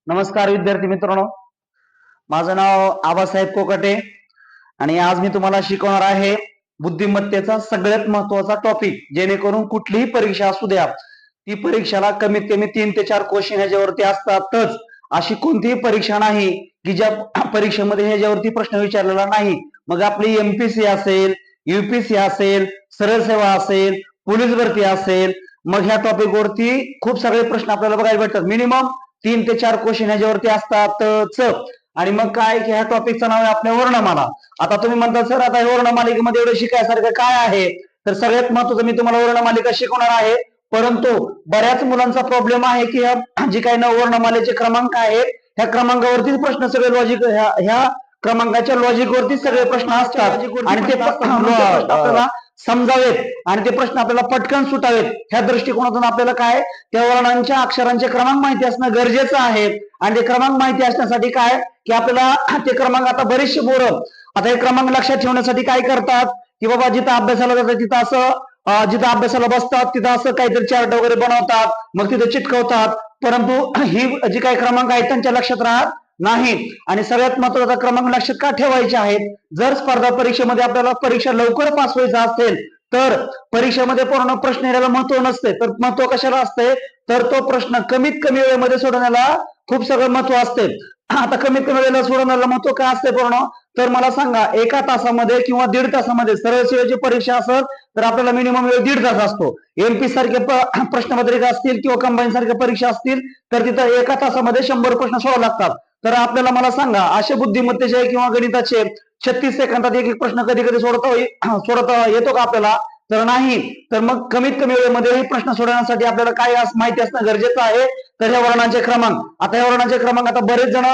नमस्कार विद्यार्थी मित्रांनो, माझं नाव आबासाहेब कोकटे आणि आज मी तुम्हाला शिकवणार आहे बुद्धिमत्तेचा सगळ्यात महत्वाचा टॉपिक, जेणेकरून कुठलीही परीक्षा असू द्या ती परीक्षेला कमीत कमी 3 ते 4 क्वेश्चन ह्याच्यावरती असतातच. अशी कोणतीही परीक्षा नाही की ज्या परीक्षेमध्ये ह्याच्यावरती प्रश्न विचारलेला नाही. मग आपली एमपीसी असेल, युपीसी असेल, सरळ सेवा असेल, पोलीस भरती असेल, मग ह्या टॉपिक वरती खूप सगळे प्रश्न आपल्याला बघायला भेटतात. मिनिमम 3 ते 4 क्वेश्चन ह्याच्यावरती असतातच. आणि मग काय की ह्या टॉपिकचं नाव आहे आपल्या वर्णमाला. आता तुम्ही म्हणता सर आता वर्णमालिकेमध्ये एवढं शिकायसारखं काय आहे, तर सगळ्यात महत्वाचं मी तुम्हाला वर्णमालिका शिकवणार आहे. परंतु बऱ्याच मुलांचा प्रॉब्लेम आहे की जी काही वर्णमालेचे क्रमांक आहेत ह्या क्रमांकावरतीच प्रश्न सगळे लॉजिक ह्या क्रमांकाच्या लॉजिक वरती सगळे प्रश्न असतात आणि ते आपल्याला समजावेत आणि ते प्रश्न आपल्याला पटकन सुटावेत ह्या दृष्टिकोनातून आपल्याला काय त्या वर्णांच्या अक्षरांचे क्रमांक माहिती असणं गरजेचं आहे. आणि ते क्रमांक माहिती असण्यासाठी काय की आपल्याला ते क्रमांक आता बरेचसे बोरं आता हे क्रमांक लक्षात ठेवण्यासाठी काय करतात की बाबा जिथं अभ्यासाला जातात तिथं असं जिथं अभ्यासाला बसतात तिथं असं काहीतरी चार्ट वगैरे बनवतात, मग तिथे चिटकवतात. परंतु ही जी काही क्रमांक आहेत त्यांच्या लक्षात राहत नाही. आणि सगळ्यात महत्वाचा क्रमांक लक्षात का ठेवायचे आहेत, जर स्पर्धा परीक्षेमध्ये आपल्याला परीक्षा लवकर पास व्हायचं असेल तर परीक्षेमध्ये पूर्ण प्रश्न येण्याला महत्व नसते. तर महत्व कशाला असते, तर तो प्रश्न कमीत कमी वेळेमध्ये सोडवण्याला खूप सगळं महत्व असते. आता कमीत कमी वेळेला सोडवण्याला महत्व काय असते पूर्ण, तर मला सांगा एका तासामध्ये किंवा 1.5 तासामध्ये सरळ सेवेची परीक्षा असेल तर आपल्याला मिनिमम वेळ 1.5 तास असतो. एमपी सारखे प्रश्नपत्रिका असतील किंवा कंबाईन सारख्या परीक्षा असतील तर तिथं एका तासामध्ये 100 प्रश्न सोडवावे लागतात. तर आपल्याला मला सांगा असे बुद्धिमत्तेचे किंवा गणिताचे 36 सेकंदात एक प्रश्न कधी कधी सोडवता येतो का आपल्याला, तर नाही. तर मग कमीत कमी वेळेमध्ये हे प्रश्न सोडवण्यासाठी आपल्याला काय माहिती असणं गरजेचं आहे, तर ह्या वर्णांचे क्रमांक. आता या वर्णांचे क्रमांक आता बरेच जण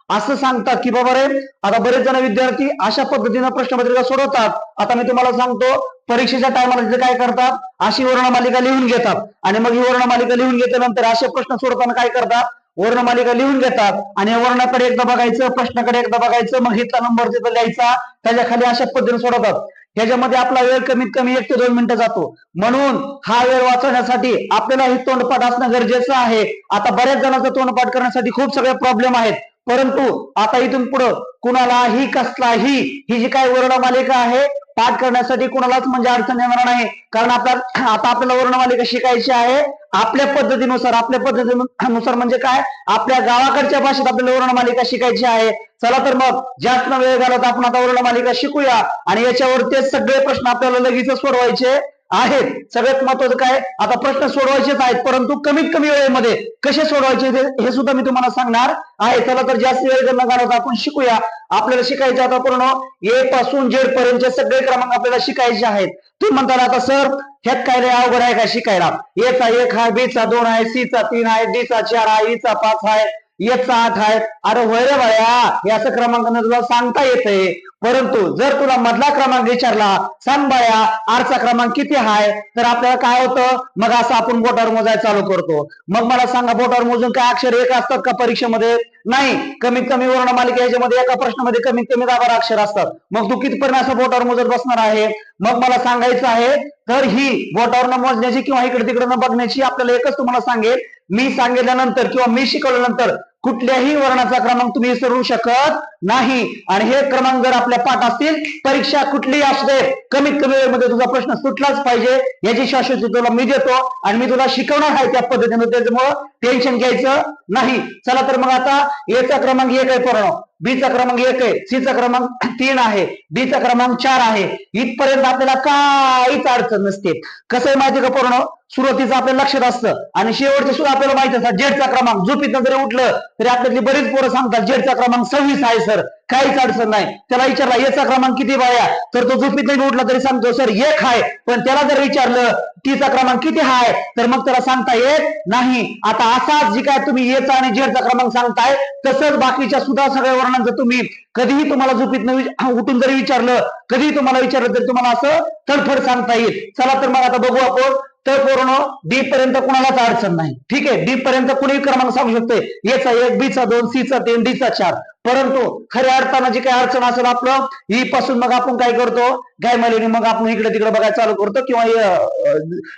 असं सांगतात की बाबा रे आता बरेच जण विद्यार्थी अशा पद्धतीनं प्रश्नपत्रिका सोडवतात. आता मी तुम्हाला सांगतो परीक्षेच्या टायमाला काय करतात, अशी वर्णमालिका लिहून घेतात आणि मग ही वर्णमालिका लिहून घेतल्यानंतर असे प्रश्न सोडवताना काय करतात, वर्णमालिका लिहून घेतात आणि वर्णाकडे एकदा बघायचं, प्रश्नाकडे एकदा बघायचं, मग हिचा नंबर तिथं लिहायचा, त्याच्या खाली अशा पद्धतीने सोडवतात. ह्याच्यामध्ये आपला वेळ कमीत कमी 1 ते 2 मिनिटं जातो. म्हणून हा वेळ वाचवण्यासाठी आपल्याला हे तोंडपाठ असणं गरजेचं आहे. आता बऱ्याच जणांचं तोंडपाठ करण्यासाठी खूप सगळे प्रॉब्लेम आहेत. परंतु आता इथून पुढं कुणालाही कसलाही ही जी काही वर्णमालिका आहे पाठ करण्यासाठी कुणालाच म्हणजे अडचण येणार नाही. कारण आता आपल्याला वर्णमालिका शिकायची आहे आपल्या पद्धतीनुसार. आपल्या पद्धतीनुसार म्हणजे काय, आपल्या गावाकडच्या भाषेत आपल्याला वर्णमालिका शिकायची आहे. चला तर मग जास्त वेळ घालत आपण आता वर्णमालिका शिकूया आणि याच्यावर ते सगळे प्रश्न आपल्याला लगेच सोडवायचे आहेत. सगळ्यात महत्वाचं काय, आता प्रश्न सोडवायचेच आहेत परंतु कमीत कमी वेळेमध्ये कसे सोडवायचे हे सुद्धा मी तुम्हाला सांगणार आहे. चला तर जास्त वेळ न घालवता आपण शिकूया. आपल्याला शिकायचे आता पूर्ण ए पासून झेड पर्यंतचे सगळे क्रमांक आपल्याला शिकायचे आहेत. तुम्ही म्हणता आता सर ह्यात काय लय अवघड आहे का शिकायला, ए चा 1 आहे, बी चा 2 आहे, सी चा 3 आहे, डी चा 4 आहे, ई चा 5 आहे, एफ चा 8 आहे. अरे होय रे बाया, हे असं क्रमांकाने तुला सांगता येते. परंतु जर तुला मधला क्रमांक विचारला, सांग बाया आरचा क्रमांक किती आहे, तर आपल्याला काय होतं, मग असं आपण बोटावर मोजायला चालू करतो. मग मला सांगा बोटावर मोजून काय अक्षर एक असतात का परीक्षेमध्ये, नाही. कमीत कमी वर्णमालिका याच्यामध्ये एका प्रश्नामध्ये कमीत कमी 10 अक्षर असतात. मग तू कितपर्यंत असं बोटावर मोजत बसणार आहे. मग मला सांगायचं आहे तर ही बोटावर न मोजण्याची किंवा इकडे तिकडे न बघण्याची आपल्याला एकच तुम्हाला सांगेल, मी सांगितल्यानंतर किंवा मी शिकवल्यानंतर कुठल्याही वर्णाचा क्रमांक तुम्ही विसरू शकत नाही. आणि हे क्रमांक जर आपल्या पाठ असतील, परीक्षा कुठलीही असू दे कमीत कमी वेळेमध्ये तुझा प्रश्न सुटलाच पाहिजे याची शाश्वती तुला मी देतो आणि मी तुला शिकवणार आहे त्या पद्धतीने. त्याच्यामुळं टेन्शन घ्यायचं नाही. चला तर मग आता एचा क्रमांक 1 आहे पूर्ण, बी चा क्रमांक 1 आहे, सी चा क्रमांक 3 आहे, डी चा क्रमांक 4 आहे. इथपर्यंत आपल्याला काहीच अडचण नसते. कसं आहे माहिती का पूर्ण, सुरुवातीचं आपल्या लक्षात असतं आणि शेवटचे सुद्धा आपल्याला माहिती असतात. जेडचा क्रमांक झोपीतनं जरी उठलं तरी आपल्यातली बरीच पोरं सांगतात जेडचा क्रमांक 26 आहे सर, काहीच अडचण नाही. त्याला विचारला याचा क्रमांक किती बाया, तर तो झोपीतनं उठला तरी सांगतो सर 1 आहे. पण त्याला जर विचारलं टीचा क्रमांक किती आहे तर मग त्याला सांगता येत नाही. आता असाच जी काय तुम्ही एचा आणि जेडचा क्रमांक सांगताय तसंच बाकीच्या सुद्धा सगळ्या वर्णांचं तुम्ही कधीही तुम्हाला झोपीतनं उठून जरी विचारलं, कधीही तुम्हाला विचारलं तरी तुम्हाला असं तडफड सांगता येईल. चला तर मग आता बघू आपण. तर पूर्ण डी पर्यंत कुणालाच अडचण नाही. ठीक आहे, डी पर्यंत कुणीही क्रमांक सांगू शकते. एचा 1, बी चा 2, सी चा 3, डी चा 4. परंतु खऱ्या अर्थानं जी काही अडचण असेल आपलं ही पासून मग आपण काय करतो गायमालीने मग आपण इकडे तिकडे बघायला चालू करतो किंवा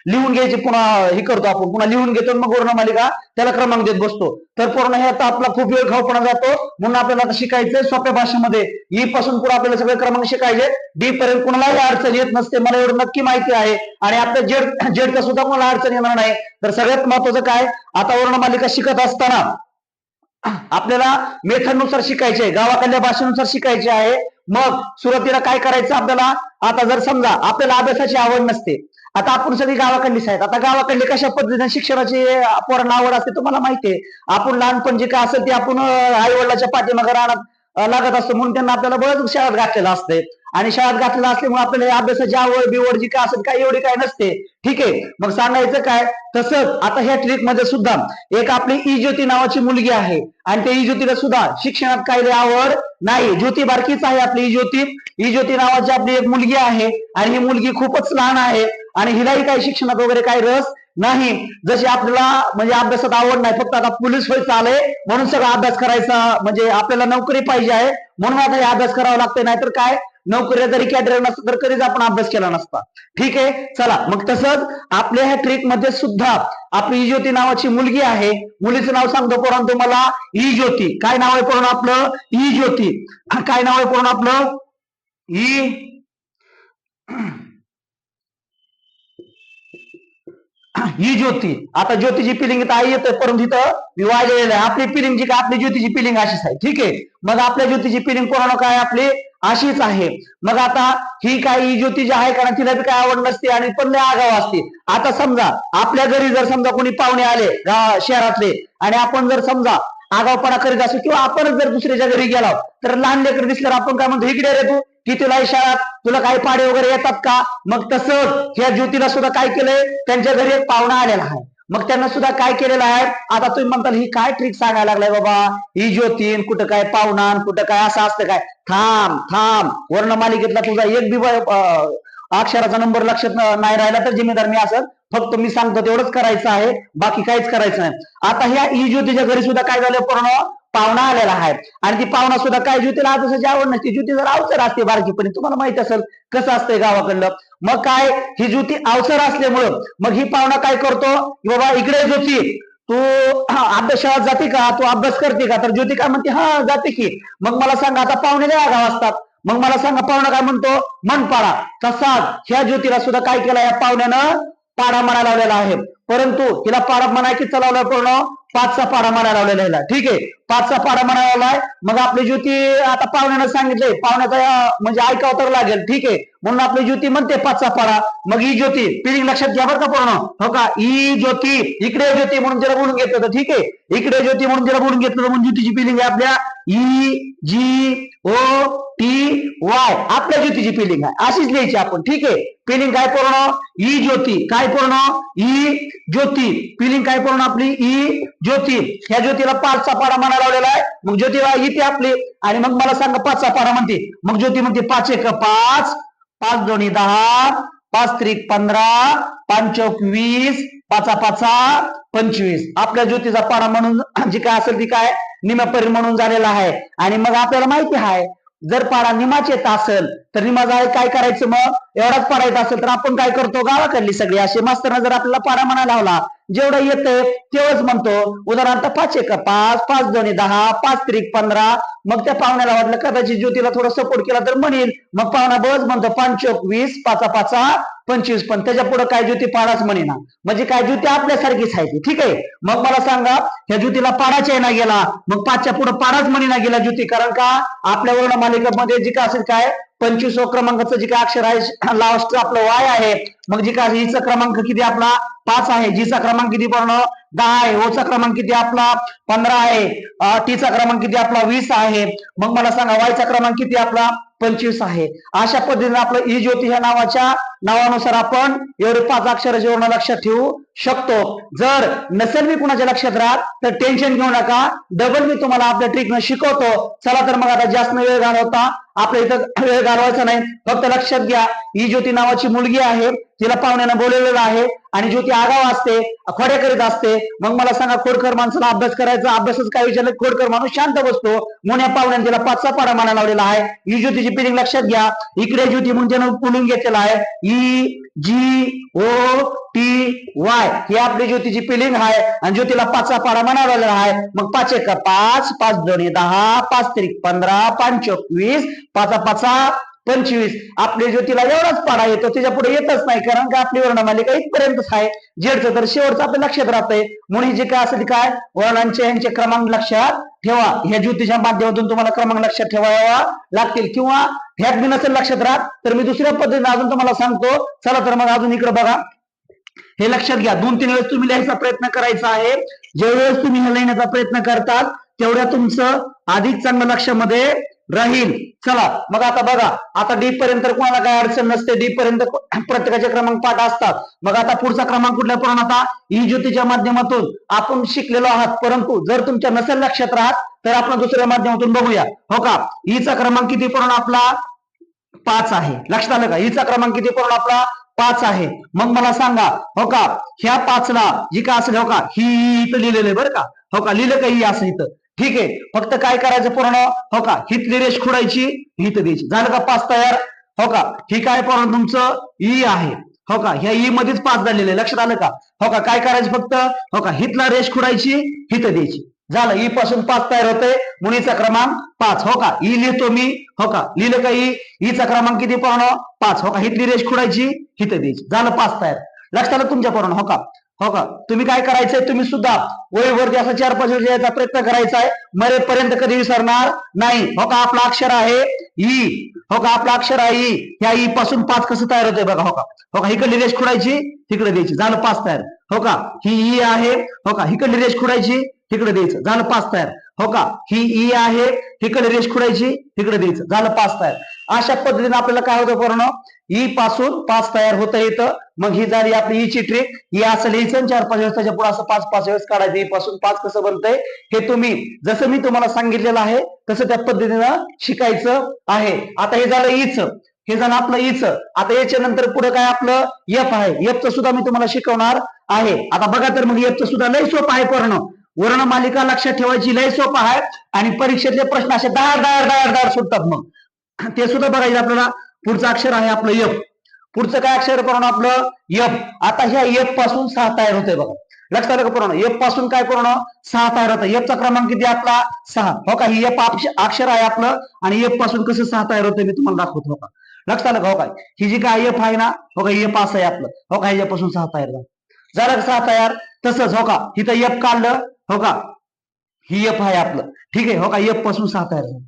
लिहून घ्यायची पुन्हा हे करतो आपण पुन्हा लिहून घेतो मग वर्णमालिका त्याला क्रमांक देत बसतो तर पूर्ण हे आता आपला खूप वेळ खाऊपणा जातो म्हणून आपल्याला आता शिकायचंय सोप्या भाषेमध्ये ई पासून पुढे आपल्याला सगळे क्रमांक शिकायचे डी पर्यंत कुणालाही अडचण येत नसते मला एवढं नक्की माहिती आहे आणि आपल्या जेडचा सुद्धा कोणाला अडचण येणार नाही तर सगळ्यात महत्वाचं काय आता वर्णमालिका शिकत असताना आपल्याला मेथडनुसार शिकायचे गावाकडल्या भाषेनुसार शिकायचे आहे मग सुरुवातीला काय करायचं आपल्याला आता जर समजा आपल्याला अभ्यासाची आवड नसते आता आपण सगळी गावाकडलीच आहेत आता गावाकडले कशा पद्धतीने शिक्षणाची पोरांना आवड असते तुम्हाला माहितीये आपण लहानपण जे काय असेल ते आपण आई वडिलाच्या पाठीमागे राहणार लागत असतो म्हणून त्यांना आपल्याला बळच शाळेत घातलेलं असते आणि शाळेत घातलेलं असल्यामुळे आपल्याला अभ्यासाची आवड बिवड जी काय असेल काय एवढी काय नसते ठीक आहे मग सांगायचं काय तसंच आता ह्या ट्रिक मध्ये सुद्धा एक आपली ई ज्योती नावाची मुलगी आहे आणि त्या ई ज्योतीला सुद्धा शिक्षणात काही आवड नाही ज्योती बारकीच आहे आपली ई ज्योती नावाची आपली एक मुलगी आहे आणि ही मुलगी खूपच लहान आहे आणि हिलाही काही शिक्षणात वगैरे काही रस नाही जशी आपल्याला म्हणजे अभ्यासात आवड नाही फक्त आता पोलीस व्हायचं आलंय म्हणून सगळा अभ्यास करायचा म्हणजे आपल्याला नोकरी पाहिजे आहे म्हणून आता हे अभ्यास करावा लागतोय नाहीतर काय नोकरीला जरी कॅडर नसतं तर कधीच आपण अभ्यास केला नसता ठीक आहे चला मग तसंच आपल्या ह्या ट्रिक मध्ये सुद्धा आपली ई ज्योती नावाची मुलगी आहे मुलीचं नाव सांगतो परंतु मला ई ज्योती काय नाव आहे पूर्ण आपलं ई ज्योती काय नाव आहे पूर्ण आपलं ई ही ज्योती आता ज्योतीची पिलिंग इथं आई येतोय परंतु इथं विवाह गेलेला आहे आपली पिलिंग जी काय आपली ज्योतीची पिलिंग अशीच आहे ठीक आहे मग आपल्या ज्योतीची पिलिंग पूर्ण काय आपली अशीच आहे मग आता ही काही ज्योती जी आहे कारण तिला बी काय आवड नसते आणि पण लय आगाव असते आता समजा आपल्या घरी जर समजा कोणी पाहुणे आले शहरातले आणि आपण जर समजा आगावपणा करीत असू किंवा आपणच जर दुसऱ्याच्या घरी गेलो तर लहान लेकर दिसल्यावर आपण काय म्हणतो इकडे रे तू कितीला शाळात तुला काही पाडे वगैरे येतात का मग तसंच ह्या ज्योतीला सुद्धा काय केलंय त्यांच्या घरी एक पाहुणा आलेला आहे मग त्यांना सुद्धा काय केलेलं आहे आता तुम्ही म्हणताल ही काय ट्रिक सांगायला लागलाय बाबा ही ज्योती कुठं काय पाहुणा कुठं काय असं असतं काय थांब थांब वर्णमालिकेतला तुझा एक बी अक्षराचा नंबर लक्षात नाही राहिला तर जिम्मेदार मी असं फक्त मी सांगतो तेवढंच करायचं आहे बाकी काहीच करायचं नाही आता ह्या ई ज्योतीच्या घरी सुद्धा काय झालं पूर्ण पाहुणा आलेला आहे आणि ती पाहुणा सुद्धा काय ज्योतीला अभ्यासाची आवड नसते ज्योती जर अवसर असते बारकीपणे तुम्हाला माहित असेल कसं असतंय गावाकडलं मग काय ही ज्योती अवसर असल्यामुळं मग ही पाहुणा काय करतो की बाबा इकडे ज्योती तू अभ्यासात जाते का तू अभ्यास करते का तर ज्योती काय म्हणते हा जाते की मग मला सांगा आता पाहुणे लय आगाव असतात मग मला सांगा पाहुणा काय म्हणतो मन पाडा तसाच ह्या ज्योतीला सुद्धा काय केलं या पाहुण्यानं पाडा म्हणा लावलेला आहे परंतु हिला पाडा म्हणायची चालवलाय पूर्ण 5चा पाडा म्हणा लावलेला ठीक आहे 5चा पाडा म्हणा लावलाय मग आपली ज्योती आता पाहुण्यानं सांगितलंय पाहुण्याचा म्हणजे ऐकावं तर लागेल ठीक आहे म्हणून आपली ज्योती म्हणते 5चा पाडा मग ई ज्योती पिलिंग लक्षात घ्या बरं का पूर्ण हो का ई ज्योती इकडे ज्योती म्हणून तिला बोलून घेतलं तर ठीक आहे इकडे ज्योती म्हणून तिला बोलून घेतलं म्हणून ज्योतीची पिलिंग आहे आपल्या ई जी ओ टी वाय आपल्या ज्योतीची पिलिंग आहे अशीच लिहायची आपण ठीक आहे पिलिंग काय पूर्ण ई ज्योती काय पूर्ण ई ज्योती पिलिंग काय पूर्ण आपली ई ज्योती ह्या ज्योतीला 5चा पाडा म्हणा लावलेला आहे मग ज्योतीला इथे आपली आणि मग मला सांगा 5चा पाडा म्हणते मग ज्योती म्हणते 5 एक 5 5 दोन्ही 10 5 त्रिक 15 5 चौक 20 5 5 25 आपल्या ज्योतीचा पाडा म्हणून जी काय असेल ती काय निम्यापरी म्हणून झालेला आहे आणि मग आपल्याला माहिती आहे जर पाडा निमाच येत असेल तर निमाचा काय करायचं मग एवढाच पाडा येत असेल तर आपण काय करतो गावाकडली सगळी असे मास्तरनं जर आपल्याला पाडा म्हणायला लावला जेवढं येतंय तेवढंच म्हणतो उदाहरणार्थ 5 एक 5 5 दोन्ही 10 5 त्रिक 15 मग त्या पाहुण्याला वाटलं कदाचित ज्योतीला थोडा सपोर्ट केला तर म्हणेल मग पाहुणा बस म्हणतो 5 चौक 20 5 5 25 पण त्याच्या पुढे काय ज्योती पाडाच म्हणेना म्हणजे काय ज्योती आपल्यासारखीच आहे ठीक आहे मग मला सांगा ह्या ज्योतीला पाडाच्या येणार गेला मग 5च्या पुढे पाडाच म्हणेना गेला ज्योती कारण का आपल्या वर्णमालिकेमध्ये जी काय असेल काय 25 क्रमांकाचं जे काय अक्षर आहे लास्ट आपलं वाय आहे मग जी काय हिचा क्रमांक किती आपला 5 आहे जीचा क्रमांक किती पूर्ण 10 आहे ओचा क्रमांक किती आपला 15 आहे टीचा क्रमांक किती आपला 20 आहे मग मला सांगा वायचा क्रमांक किती आपला 25 आहे अशा पद्धतीने आपलं ई ज्योती ह्या नावाच्या नावानुसार आपण एवढे 5 अक्षराचे वर्ण लक्षात ठेवू शकतो. जर नसेल मी कुणाच्या लक्षात राहत तर टेन्शन घेऊ नका, डबल मी तुम्हाला आपल्या ट्रिकनं शिकवतो. चला तर मग आता जास्त वेळ घालवता आपल्या इथं वेळ घालवायचा नाही. फक्त लक्षात घ्या, ही ज्योती नावाची मुलगी आहे, तिला पाहुण्यानं बोलवलेलं आहे आणि ज्योती आगाव असते, खोड्या करीत असते. मग मला सांगा, खोडकर माणसाला अभ्यास करायचा, अभ्यासच काय विचारलं, खोडकर माणूस शांत बसतो. मुन्या पाहुण्याने तिला 5चा पाडा माना लावलेला आहे. ही ज्योतीची फिलिंग लक्षात घ्या. इकडे ज्योती म्हणजे पुलिंग घेतलेला आहे, EGOTY ही आपली ज्योतीची फिलिंग आहे आणि ज्योतीला 5चा पाडा म्हणावलेला आहे. मग 5 1 5, 5 2 10, 5 3 15, 5 4 20, 5 5 25. आपल्या ज्योतीला एवढाच पाडा येतो, त्याच्या पुढे येतच नाही, कारण का आपली वर्णमालिका इथपर्यंतच आहे. जेडचं तर शेवटचं आपल्या लक्षात राहतंय. म्हणून जे काय असेल काय वर्णांचे यांचे क्रमांक लक्षात ठेवा. ह्या ज्योतीच्या माध्यमातून तुम्हाला क्रमांक लक्षात ठेवावा लागतील, किंवा ह्यात बी नसेल लक्षात राहत तर मी दुसऱ्या पद्धतीने अजून तुम्हाला सांगतो. चला तर मग अजून इकडे बघा, हे लक्षात घ्या. 2-3 वेळेस तुम्ही लिहायचा प्रयत्न करायचा आहे. ज्यावेळेस तुम्ही हे लिहिण्याचा प्रयत्न करतात तेवढ्या तुमचं अधिक चांगलं लक्षामध्ये राहील. चला मग आता बघा, आता डी पर्यंत कोणाला काय अडचण नसते, डी पर्यंत प्रत्येकाचे क्रमांक पाठ असतात. मग आता पुढचा क्रमांक कुठल्या पण आता ई ज्योतीच्या माध्यमातून आपण शिकलेलो आहात, परंतु जर तुमच्या नसेल लक्षात राहत तर आपण दुसऱ्या माध्यमातून बघूया. हो का, ईचा क्रमांक किती पण आपला 5 आहे. लक्षात आलं का, ईचा क्रमांक किती पण आपला 5 आहे. मग मला सांगा, हो का, ह्या 5ला जी का असेल, हो का, ही इथं लिहिलेलं आहे बरं का, हो का, लिहिलं का ही असं इथं, ठीक आहे. फक्त काय करायचं पूर्ण, हो का, हितली रेष खोडायची, इथं द्यायची, झालं का 5 तयार. हो का, ही काय पूर्ण तुमचं ई आहे, हो का, ह्या ई मध्येच 5 झालेले, लक्षात आलं का. हो का, काय करायचं फक्त, हो का, हितला रेष खोडायची, हिथं द्यायची, झालं. ई पासून 5 तयार होते, मुलीचा क्रमांक 5. हो का, ई लिहितो मी, हो का, लिहिलं का ई, ईचा क्रमांक किती पूर्ण 5. हो का, हितली रेष खोडायची, हिथं द्यायची, झालं 5 तयार. लक्षात आलं तुमच्या पूर्ण. हो का, हो का, तुम्ही काय करायचंय, तुम्ही सुद्धा वहीवरती असं 4-5 वेळेस यायचा प्रयत्न करायचा आहे, मरेपर्यंत कधी विसरणार नाही. हो का, आपला अक्षर आहे ई, हो का, आपला अक्षर आहे ई. ह्या ई पासून 5 कसं तयार होतंय बघा. हो का, हो का, इकडली रेष खोडायची, तिकडे द्यायची, झालं 5 तयार. हो का, ही ई आहे, हो का, इकडली रेष खोडायची, तिकडे द्यायचं, झालं 5 तयार. हो का, ही ई आहे, तिकडे रेष खोडायची, तिकडे द्यायचं, झालं 5 तयार. अशा पद्धतीने आपल्याला काय होतं पूर्ण, ई पासून 5 तयार होतं येतं. मग ही झाली आपली ईची ट्रिक. ही असं लिहायचं 4-5 वेळेस, त्याच्या पुढे असं 5-5 वेळेस काढायचं. ई पासून 5 कसं बनतंय हे तुम्ही जसं मी तुम्हाला सांगितलेलं आहे तसं त्या पद्धतीनं शिकायचं आहे. आता हे झालं ईच, हे झालं आपलं ईच. आता याच्या नंतर पुढे काय आपलं एफ आहे. एफचं सुद्धा मी तुम्हाला शिकवणार आहे. आता बघा तर मग एफचं सुद्धा लय सोपं आहे पूर्ण. वर्णमालिका लक्षात ठेवायची लय सोपं आहे आणि परीक्षेतले प्रश्न असे दार सुटतात. मग ते सुद्धा बघायचं आपल्याला. पुढचं अक्षर आहे आपलं एफ. पुढचं काय अक्षर पूर्ण आपलं एफ. आता ह्या एफ पासून 6 तयार होते बघा. लक्षात आलं का पूर्ण, एफ पासून काय पूर्ण 6 तयार होतं. एफचा क्रमांक किती आपला 6. हो का, ही एफ अक्षर आहे आपलं आणि एफ पासून कसं 6 तयार होतं मी तुम्हाला दाखवतो. हो का, लक्षात आलं का. हो काय, ही जी काय एफ आहे ना, हो का, एफ असं आहे आपलं. हो का, ह्याच्यापासून 6 तयार झालं 6 तयार. तसंच हो का, इथं एफ काढलं, हो का, ही एफ आहे आपलं, ठीक आहे. हो का, एफ पासून 6 तयार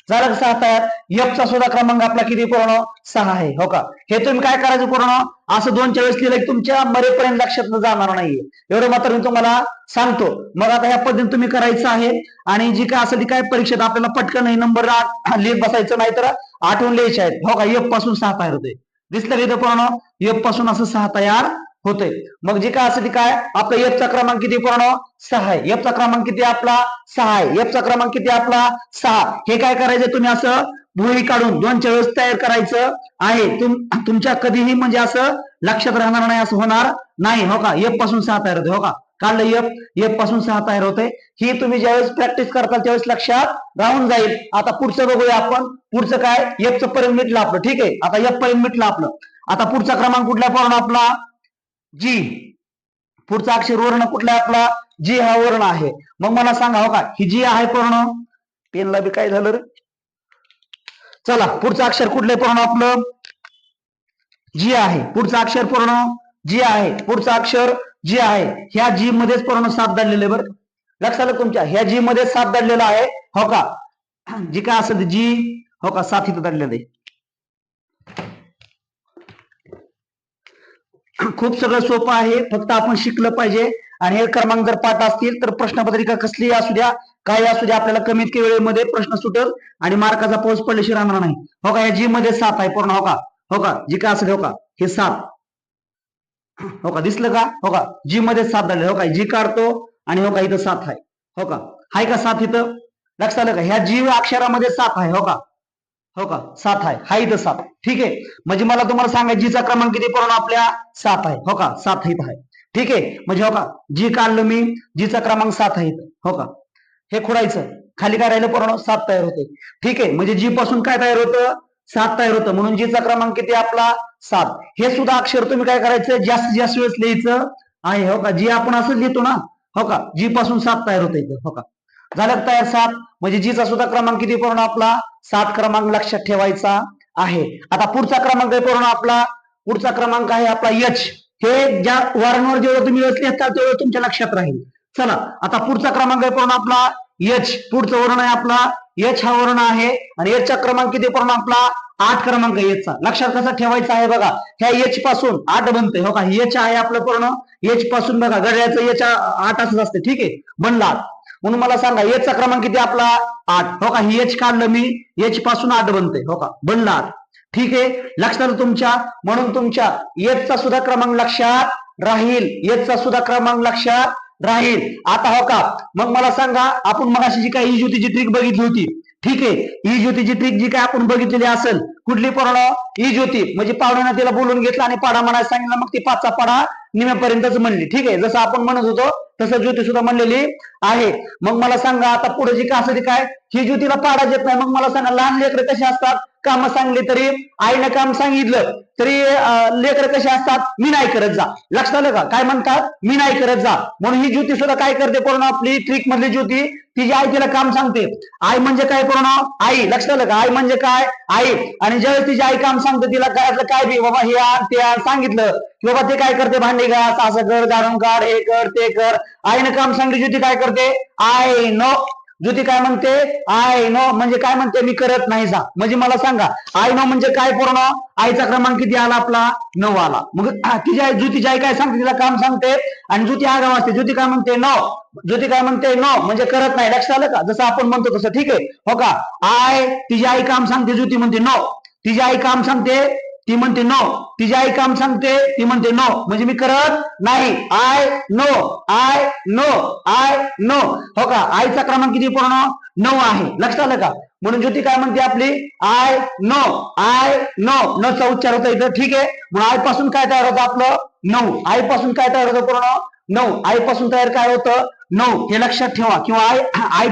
झालं 6 तयार. एफचा सुद्धा क्रमांक आपला किती पूर्ण 6 आहे. हो का, हे तुम्ही काय करायचं पूर्ण असं 2-4 वेळेस लिहिलं की तुमच्या मरेपर्यंत लक्षात जाणार नाहीये, एवढं मात्र मी तुम्हाला सांगतो. मग आता ह्या पद्धतीने तुम्ही करायचं आहे आणि जी काय असेल ती काय परीक्षेत आपल्याला पटकन नंबर लिहित बसायचं नाही तर आठवून लिहायचे आहेत. हो का, एफ पासून 6 तयार होते, दिसलं की इथं पूर्ण एफ पासून असं 6 तयार होते. मग जे काय असेल ती काय आपला एफचा क्रमांक किती पूर्ण 6 आहे. एफचा क्रमांक किती आपला 6 आहे. एफचा क्रमांक किती आपला 6. हे काय करायचं तुम्ही असं भुई काढून 2-4 वेळेस तयार करायचं आहे. तुमच्या कधीही म्हणजे असं लक्षात राहणार नाही, असं होणार नाही. हो का, एफ पासून 6 तयार होते. हो का, काढलं एफ, एफ पासून 6 तयार होते. ही तुम्ही ज्यावेळेस प्रॅक्टिस करताल त्यावेळेस लक्षात राहून जाईल. आता पुढचं बघूया आपण. पुढचं काय, एफचं पर्यंत मिटलं आपलं, ठीक आहे. आता एफ पर्यंत मिटलं आपलं. आता पुढचा क्रमांक कुठला पूर्ण आपला जी. पुढचा अक्षर वर्ण कुठला आपला जी हा वर्ण आहे. मग मला सांगा, हो का, ही जी आहे पूर्ण, पेनला बी काय झालं रे. चला पुढचं अक्षर कुठलं पूर्ण आपलं जी आहे. पुढचं अक्षर पूर्ण जी आहे. पुढचं अक्षर जी आहे. ह्या जी मध्येच पूर्ण 7 दडलेलं आहे बरं. लक्षात आलं तुमच्या, ह्या जी मध्ये 7 दडलेलं आहे. हो का, जी काय असेल जी, हो का, 7 इथं दडलेलं आहे. खूप सगळं सोपं आहे, फक्त आपण शिकलं पाहिजे. आणि हे क्रमांक जर पाठ असतील तर प्रश्नपत्रिका कसली असू द्या, काही असू द्या, आपल्याला कमीत कमी वेळेमध्ये प्रश्न सुटेल आणि मार्काचा पाऊस पडल्याशिवाय राहणार नाही. हो का, या जी मध्ये 7 आहे पूर्ण. हो का, हो का, जी काय असेल, हो का, हे 7 हो का, दिसलं का? हो का, जी मध्ये 7 झाले. हो का, जी काढतो आणि हो का इथं 7 आहे. हो का, हाय का 7 इथं? लक्षात आलं का? ह्या जी अक्षरामध्ये 7 आहे. हो का, हो का, 7 आहे. हा इथं 7. ठीक आहे, म्हणजे मला तुम्हाला सांगायचं जीचा क्रमांक किती पूर्ण आपल्या 7 आहे. हो का, 7 इथं आहे. ठीक आहे, म्हणजे हो का, जी काढलं मी, जीचा क्रमांक 7 आहे इथं. हो का, हे खोडायचं, खाली काय राहिलं पूर्ण 7 तयार होते. ठीक आहे, म्हणजे जी पासून काय तयार होतं? 7 तयार होतं, म्हणून जीचा क्रमांक किती आपला 7. हे सुद्धा अक्षर तुम्ही काय करायचं, जास्तीत जास्त वेळेस लिहायचं आहे. हो का, जी आपण असं लिहितो ना, हो का, जी पासून 7 तयार होते इथं. हो का, झालं तयार 7, म्हणजे जीचा सुद्धा क्रमांक किती पूर्ण आपला 7 क्रमांक लक्षात ठेवायचा आहे. आता पुढचा क्रमांक आहे पूर्ण आपला, पुढचा क्रमांक आहे आपला एच. हे ज्या वारंवार जेवढं तुम्ही एच लिहिता तेवढं तुमच्या लक्षात राहील. चला, आता पुढचा क्रमांक आहे पूर्ण आपला एच. पुढचं वर्ण आहे आपला एच, हा वर्ण आहे आणि एचचा क्रमांक किती पूर्ण आपला 8 क्रमांक एचचा. लक्षात कसा ठेवायचा आहे बघा, ह्या एच पासून 8 बनते. हो का, एच आहे आपलं पूर्ण, एच पासून बघा घड्याळाचं एच 8 असंच असते. ठीक आहे, बनला. म्हणून मला सांगा एचचा क्रमांक किती आपला 8. हो का, ही एच काढलं मी, एच पासून 8 बनते. हो का, बनला 8. ठीक आहे, लक्षात आलं तुमच्या? म्हणून तुमच्या एचचा सुद्धा क्रमांक लक्षात राहील, एचचा सुद्धा क्रमांक लक्षात राहील. आता हो का, मग मला सांगा, आपण मग अशी जी काही ज्योतीची ट्रिक बघितली होती. ठीक आहे, ही ज्योतीची ट्रिक जी काय आपण बघितलेली असेल, कुठली पूर्ण ही ज्योती, म्हणजे पाहुण्यानं तिला बोलून घेतला आणि पाडा म्हणायला सांगितलं, मग ती 5चा पाडा निम्यापर्यंतच म्हणली. ठीक आहे, जसं आपण म्हणत होतो तसं ज्योती सुद्धा म्हणलेली आहे. मग मला सांगा, आता पुढे जी काय असेल काय, ही ज्योतीला पाडा येत नाही. मग मला सांगा, लहान लेकरं कशी असतात, काम सांगली तरी आईनं काम सांगितलं तरी लेकरं कसे असतात, मी नाही करत जा. लक्षात आलं का? काय म्हणतात, मी नाही करत जा. म्हणून ही ज्योती सुद्धा काय करते पूर्ण आपली ट्रिक मधली ज्योती, तिची आई तिला काम सांगते. आई म्हणजे काय पूर्ण आई. लक्षात आलं का? आई म्हणजे काय, आई. आणि ज्यावेळेस तिची आई काम सांगते, तिला काय बी बाबा हे आण ते आण सांगितलं की बाबा ते काय करते, भांडी घास, असं कर, झाडून काढ, हे कर ते कर. आईनं काम सांगितलं, ज्योती काय करते, आय नो. ज्योती काय म्हणते, आय नो म्हणजे काय म्हणते, मी करत नाही जा. म्हणजे मला सांगा, आय नो म्हणजे काय पूर्ण, आईचा क्रमांक किती आला आपला 9 आला. मग तिची आई, ज्योतीची आई काय सांगते, तिला काम सांगते आणि ज्योती आगाव असते. ज्योती काय म्हणते, नो. ज्योती काय म्हणते, नो म्हणजे करत नाही. लक्षात आलं का? जसं आपण म्हणतो तसं. ठीक आहे, हो का, आय, तिची आई काम सांगते, ज्योती म्हणते नो. तिची आई काम सांगते, ती म्हणते नो. तिची आई काम सांगते, ती म्हणते नो म्हणजे मी करत नाही. I know, I know, I know. हो का, आईचा क्रमांक किती पूर्ण 9 आहे. लक्षात आलं का? म्हणून ज्योती काय म्हणते आपली, आय नो, आय नो. न चा उच्चार होता इथं. ठीक आहे, मग आई पासून काय तयार होतं आपलं 9. आई पासून काय तयार होतं पूर्ण 9. आई पासून तयार काय होतं 9. हे लक्षात ठेवा. किंवा आई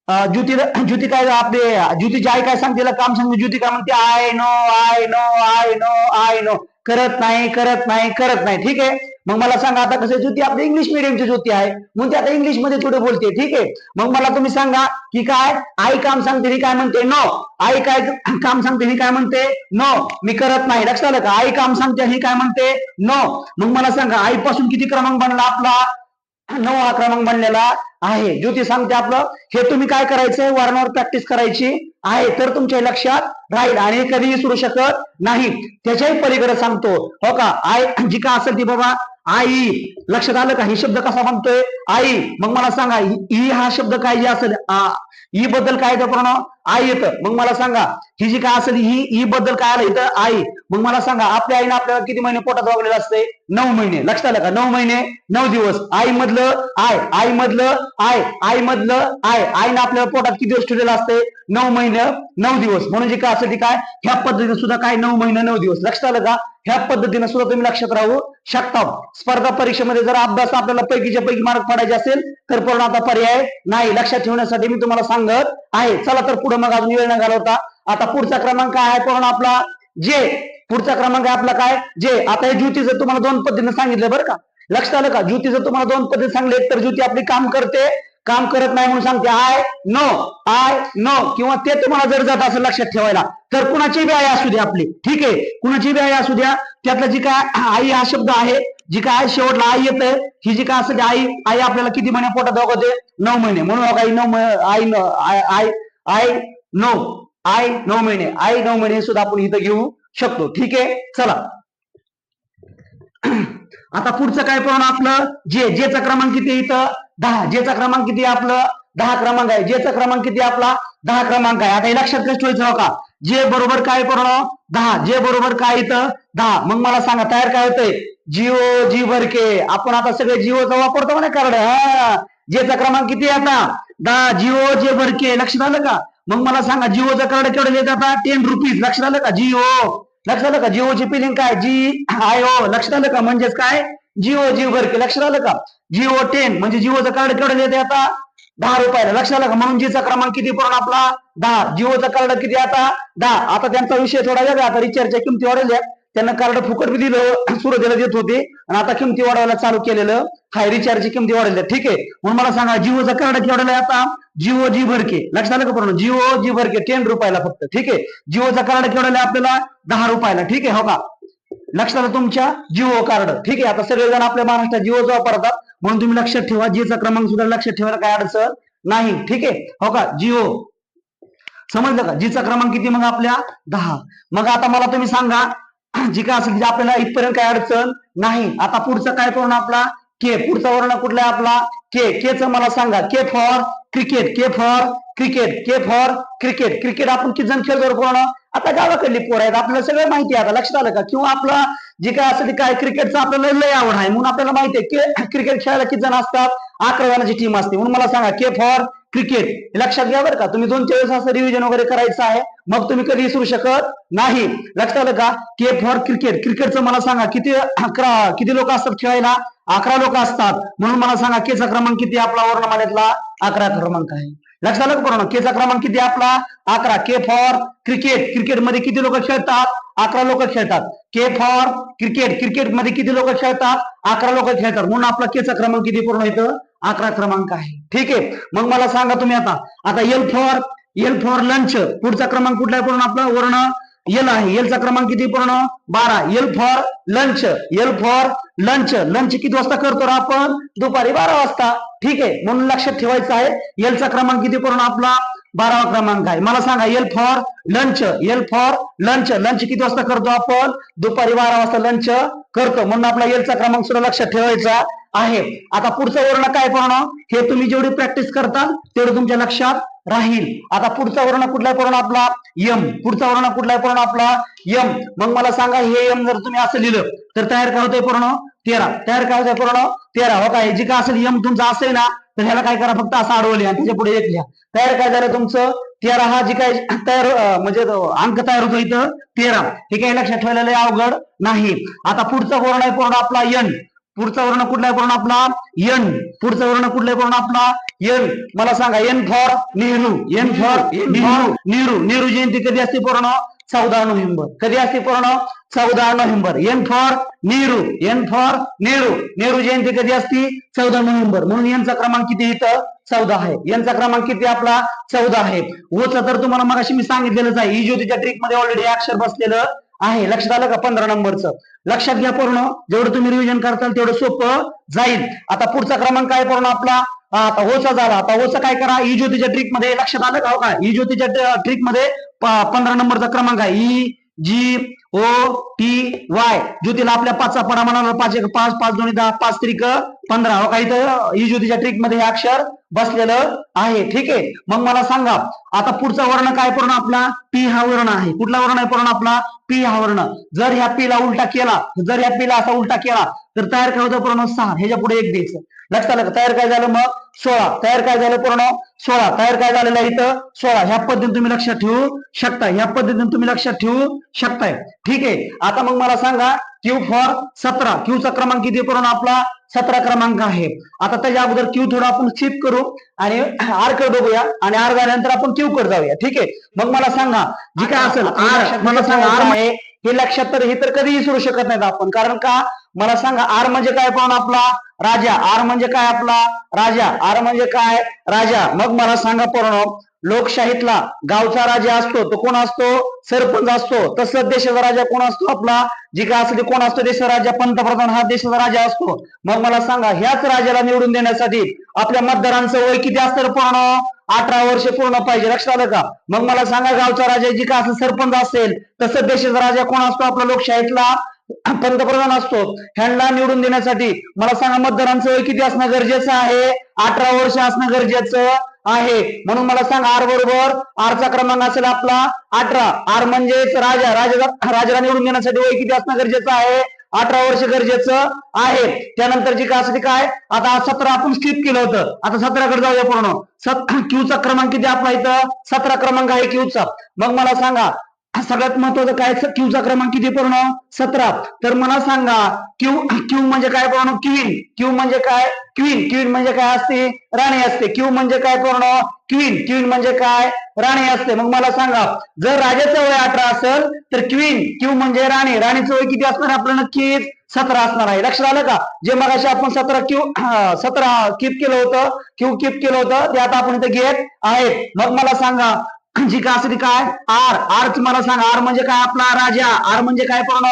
ज्योती काय आपले ज्योतीची आई काय सांगते, तिला काम सांगते. ज्योती काय म्हणते, I know, I know, I know, I know. करत नाही, करत नाही, करत नाही. ठीक आहे, मग मला सांगा, आता कसं ज्योती आपली इंग्लिश मिडियमची ज्योती आहे, म्हणून ती आता इंग्लिश मध्ये थोडे बोलते. ठीक आहे, मग मला तुम्ही सांगा की काय, आई काम सांगते, ही काय म्हणते नो. आई काय काम सांगते, ही काय म्हणते नो, मी करत नाही. लक्षात आलं का? आई काम सांगते, ही काय म्हणते नो. मग मला सांगा, आईपासून किती क्रमांक बनला आपला 9 क्रमांक बनलेला आहे. ज्योती सांगते आपलं. हे तुम्ही काय करायचंय, वारंवार प्रॅक्टिस करायची आहे, तर तुमच्या लक्षात राहील आणि कधीही विसरू शकत नाही. त्याच्याही पलीकडे सांगतो, हो का, आई जी का असेल ती बाबा आई. लक्षात आलं का? ही शब्द कसा म्हणतोय, आई. मग मला सांगा, ही हा शब्द काय जे असेल, ई बद्दल काय येतं पूर्ण आई येतं. मग मला सांगा, ही जी काय असेल, ही बद्दल काय आलं इथं आई. मग मला सांगा, आपल्या आईने आपल्याला किती महिने पोटात वागलेलं असते 9 महिने. लक्षात आलं का? 9 महिने 9 दिवस. आई मधलं आय, आई मधलं आय, आई मधलं आय. आईने आपल्याला पोटात किती दिवस ठेवलेलं असते 9 महिने 9 दिवस. म्हणून जी काय असेल ती काय, ह्या पद्धतीने सुद्धा काय 9 महिने 9 दिवस. लक्षात आलं का? ह्या पद्धतीने सुद्धा तुम्ही लक्षात राहू शकता. स्पर्धा परीक्षेमध्ये जर अभ्यास आपल्याला पैकीच्या पैकी मार्क पडायचे असेल तर पूर्ण आता पर्याय नाही. लक्षात ठेवण्यासाठी मी तुम्हाला सांगत आहे. चला तर पुढे मग अजून वेळ न घालवता आता पुढचा क्रमांक काय आहे पूर्ण आपला जे. पुढचा क्रमांक आहे आपला काय जे. आता हे ज्योती जर तुम्हाला 2 पद्धतीने सांगितलं बरं का. लक्षात आलं का? ज्योती जर तुम्हाला 2 पद्धती सांगले, तर ज्योती आपली काम करते, काम करत नाही म्हणून सांगते आय नो, आय नो. किंवा ते तुम्हाला जर जात असं लक्षात ठेवायला, तर कुणाची बी आई असू द्या आपली. ठीक आहे, कुणाची बी आई असू द्या, त्यातला जी काय आई हा शब्द आहे, जी काय शेवटला आई येते, ही जी काय असते आई, आई आपल्याला किती महिने पोटात दोघते 9 महिने. म्हणून आई 9 आई आय आय नो, आय 9 महिने, आई 9 महिने सुद्धा आपण इथं घेऊ शकतो. ठीक आहे, चला आता पुढचं काय पाहून आपलं जे. जेचा क्रमांक किती इथं 10. जेचा क्रमांक किती आपलं 10 क्रमांक आहे. जेचा क्रमांक किती आपला 10 क्रमांक आहे. आता हे लक्षात कसं ठेवायचं हो का, जे बरोबर काय पूर्ण 10, जे बरोबर काय इथं 10. मग मला सांगा तयार काय होतंय जिओ जी भरके. आपण आता सगळे जिओचा वापरतो म्हणे कार्ड. हा, जेचा क्रमांक किती आहे आता 10. जिओ जे भरके. लक्षात आलं का? मग मला सांगा जिओचं कार्ड केवढं देत आता 10 रुपीज. लक्षात आलं का? जिओ. लक्षात आलं का? जिओची फिलिंग काय GIO. लक्षात आलं का? म्हणजेच काय जिओ जी भरके. लक्षात आलं का? जिओ 10 म्हणजे जिओचं कार्ड केवढं देते आता 10 रुपयाला. लक्षात आलं का? म्हणून जीचा क्रमांक किती पूर्ण आपला 10. जिओचा कार्ड किती आता 10. आता त्यांचा विषय थोडा वेगळा. आता रिचार्जच्या किमती वाढवल्या. त्यांना कार्ड फुकट बी दिलं सुरुवातीला देत होते आणि आता किमती वाढवायला चालू केलेलं हाय. रिचार्जची किमती वाढवल्या. ठीक आहे. म्हणून मला सांगा जिओचा कार्ड केवढा आहे आता जिओ जी भरके. लक्षात आलं का पूर्ण जिओ जी भरके 10 रुपयाला फक्त. ठीक आहे. जिओचा कार्ड केवढा आहे आपल्याला 10 रुपयाला. ठीक आहे. हो का? लक्षात आलं तुमच्या जिओ कार्ड. ठीक आहे. आता सगळेजण आपल्या महाराष्ट्रात जिओचा वापरतात म्हणून तुम्ही लक्षात ठेवा. जिओचा क्रमांक सुद्धा लक्षात ठेवायला काय अडचण नाही. ठीक आहे. हो का? जिओ समजलं का? जीचा क्रमांक किती मग आपल्या 10. मग आता मला तुम्ही सांगा जी काय असेल आपल्याला इथपर्यंत काय अडचण नाही. आता पुढचा काय करून आपला के. पुढचा वर्ण कुठला आहे आपला के. केचं मला सांगा K for cricket. K for cricket. K for cricket. Cricket आपण किती जण खेळतो पूर्ण आता गावाकडली पोर आहेत आपल्याला सगळं माहिती आहे. आता लक्षात आलं का? किंवा आपला जे काय असेल काय क्रिकेटचं आपल्याला लय आवड आहे म्हणून आपल्याला माहिती आहे की क्रिकेट खेळायला किती जण असतात 11 जणांची टीम असते. म्हणून मला सांगा के फॉर क्रिकेट. लक्षात घ्या बरं का? तुम्ही 2-4 वेळेस असं रिव्हिजन वगैरे करायचं आहे मग तुम्ही कधी विसरू शकत नाही. लक्षात आलं का? के फॉर क्रिकेट. क्रिकेटचं मला सांगा किती लोक असतात खेळायला 11 लोक असतात. म्हणून मला सांगा केचा क्रमांक किती आपला वर्णमालेतला 11 क्रमांक आहे. लक्षात आलं का पूर्ण? केचा क्रमांक किती आपला 11. के फॉर क्रिकेट. क्रिकेटमध्ये किती लोक खेळतात 11 लोक खेळतात. के फॉर क्रिकेट. क्रिकेटमध्ये किती लोक खेळतात 11 लोक खेळतात. म्हणून आपला केचा क्रमांक किती पूर्ण इथं 11 क्रमांक आहे. ठीक आहे. मग मला सांगा तुम्ही आता एल फॉर लंच. पुढचा क्रमांक कुठला आहे पूर्ण आपला वर्ण एल आहे. एलचा क्रमांक किती पूर्ण 12. L for lunch. L for lunch. Lunch किती वाजता करतो आपण दुपारी 12 वाजता. ठीक आहे. म्हणून लक्षात ठेवायचं आहे एलचा क्रमांक किती पूर्ण आपला 12वा क्रमांक आहे. मला सांगा L for lunch. L for lunch. Lunch किती वाजता करतो आपण दुपारी 12 वाजता लंच करतो. म्हणून आपला एलचा क्रमांक सुद्धा लक्षात ठेवायचा आहे. आता पुढचं वर्ण काय पूर्ण हे तुम्ही जेवढी प्रॅक्टिस करताल तेवढं तुमच्या लक्षात राहील. आता पुढचा वर्ण कुठला पूर्ण आपला यम. पुढचा वर्ण कुठला पूर्ण आपला यम. मग मला सांगा हे यम जर तुम्ही असं लिहिलं तर तयार काय होतंय पूर्ण 13. तयार काय होतंय पूर्ण 13. हो का? जी काय असेल यम तुमचा असेल ना तर ह्याला काय करा फक्त असं अडवले आणि त्याच्या पुढे 1 लिहा. तयार काय झालं तुमचं 13. हा जी काय तयार म्हणजे अंक तयार होतो इथं 13. हे काही लक्षात ठेवलेलं अवघड नाही. आता पुढचा वर्ण आहे पूर्ण आपला यन. पुढचा वर्ण कुठला आहे पूर्ण आपला यन. पुढचा वर्ण कुठला आहे पूर्ण आपला यन. मला सांगा N for Nehru. N for Nehru. Nehru जयंती कधी असते पूर्ण 14 नोव्हेंबर. कधी असते पूर्ण 14 November. N for Nehru. N for Nehru. Nehru जयंती कधी असते 14 नोव्हेंबर. म्हणून यांचा क्रमांक किती इथं 14 आहे. यांचा क्रमांक किती आपला 14 आहे. ओचा तर तुम्हाला मगाशी मी सांगितलेलंच आहे. ही ज्योतीच्या ट्रिक मध्ये ऑलरेडी अक्षर बसलेलं आहे. लक्षात आलं का? 15 नंबरचं लक्षात घ्या पूर्ण. जेवढं तुम्ही रिव्हिजन करताल तेवढं सोपं जाईल. आता पुढचा क्रमांक काय पूर्ण आपला आता ओचा झाला. आता ओचा काय करा ई ज्योतीच्या ट्रिक मध्ये लक्षात आलं का? हो का? ई ज्योतीच्या ट्रिक मध्ये 15 नंबरचा क्रमांक आहे EGOTY. ज्योतीला आपल्या 5चा पडा म्हणाला 5 1 5 5 2 10 5 3 15. हो का? इथं ई ज्योतीच्या ट्रिक मध्ये हे अक्षर बसलेलं आहे. ठीक आहे. मग मला सांगा आता पुढचा वर्ण काय पूर्ण आपला पी हा वर्ण आहे. कुठला वर्ण आहे पूर्ण आपला पी हा वर्ण. जर ह्या पी ला उलटा केला जर ह्या पी ला असा उलटा केला तर तयार काय होतं पूर्ण 6. ह्याच्या पुढे 1 द्यायचं. लक्षात आलं का? तयार काय झालं मग 16. तयार काय झालं पूर्ण 16. तयार काय झालेलं आहे इथं 16. ह्या पद्धतीने तुम्ही लक्षात ठेवू शकताय. ह्या पद्धतीने तुम्ही लक्षात ठेवू शकताय. ठीक आहे. आता मग मला सांगा क्यू फॉर 17. क्यूचा क्रमांक किती पूर्ण आपला 17 क्रमांक आहे. आता त्याच्या अगोदर क्यू थोडा आपण स्किप करू आणि आर कडे बघूया आणि आर झाल्यानंतर आपण क्यू कडे जाऊया. ठीक आहे. मग मला सांगा जी काय असेल आर मला सांगा आर आहे हे लक्षात तर हे तर कधीही विसरू शकत नाहीत आपण. कारण का मला सांगा आर म्हणजे काय पाहून आपला राजा. आर म्हणजे काय आपला राजा. आर म्हणजे काय राजा. मग मला सांगा पूर्ण लोकशाहीतला गावचा राजा असतो तो कोण असतो सरपंच असतो. तसंच देशाचा राजा कोण असतो आपला जी काय असते कोण असतो देशाचा राजा पंतप्रधान हा देशाचा राजा असतो. मग मला सांगा ह्याच राजाला निवडून देण्यासाठी आपल्या मतदारांचं वय किती असतं पूर्ण 18 वर्ष पूर्ण पाहिजे. लक्षात आलं का? मग मला सांगा गावचा राजा जी काय असं सरपंच असेल तसंच देशाचा राजा कोण असतो आपला लोकशाहीतला पंतप्रधान असतो, ह्यांना निवडून देण्यासाठी मला सांगा मतदारांचं वय किती असणं गरजेचं आहे? 18 वर्ष असणं गरजेचं आहे. म्हणून मला सांगा आर बरोबर, आरचा क्रमांक असेल आपला 18. आर म्हणजेच राजाला निवडून देण्यासाठी वय किती असणं गरजेचं आहे? 18 वर्ष गरजेचं आहे. त्यानंतरची काय असते काय, आता 17 आपण स्किप केलं होतं, आता 17 कडे जाऊया पूर्ण. क्यूचा क्रमांक किती आपला इथं? 17 क्रमांक आहे क्यूचा. मग मला सांगा सगळ्यात महत्वाचं काय, क्यूचा क्रमांक किती पूर्ण? 17. तर मला सांगा क्यू क्यू म्हणजे काय पूर्ण? क्वीन. क्यू म्हणजे काय? क्वीन. क्वीन म्हणजे काय असते? राणी असते. क्यू म्हणजे काय पूर्ण? क्वीन. क्वीन म्हणजे काय? राणी असते. मग मला सांगा जर राजाचं वय 18 असेल तर क्वीन, क्यू म्हणजे राणी, राणीचं वय किती असणार आपलं? नक्कीच 17 असणार आहे. लक्षात आलं का? जे मगाशी आपण 17 कीप केलं होतं, क्यू कीप केलं होतं, ते आता आपण इथे घेत आहेत. मग मला सांगा जी का असते काय, आर. आर मला सांगा, आर म्हणजे काय आपला? राजा. आर म्हणजे काय पूर्ण?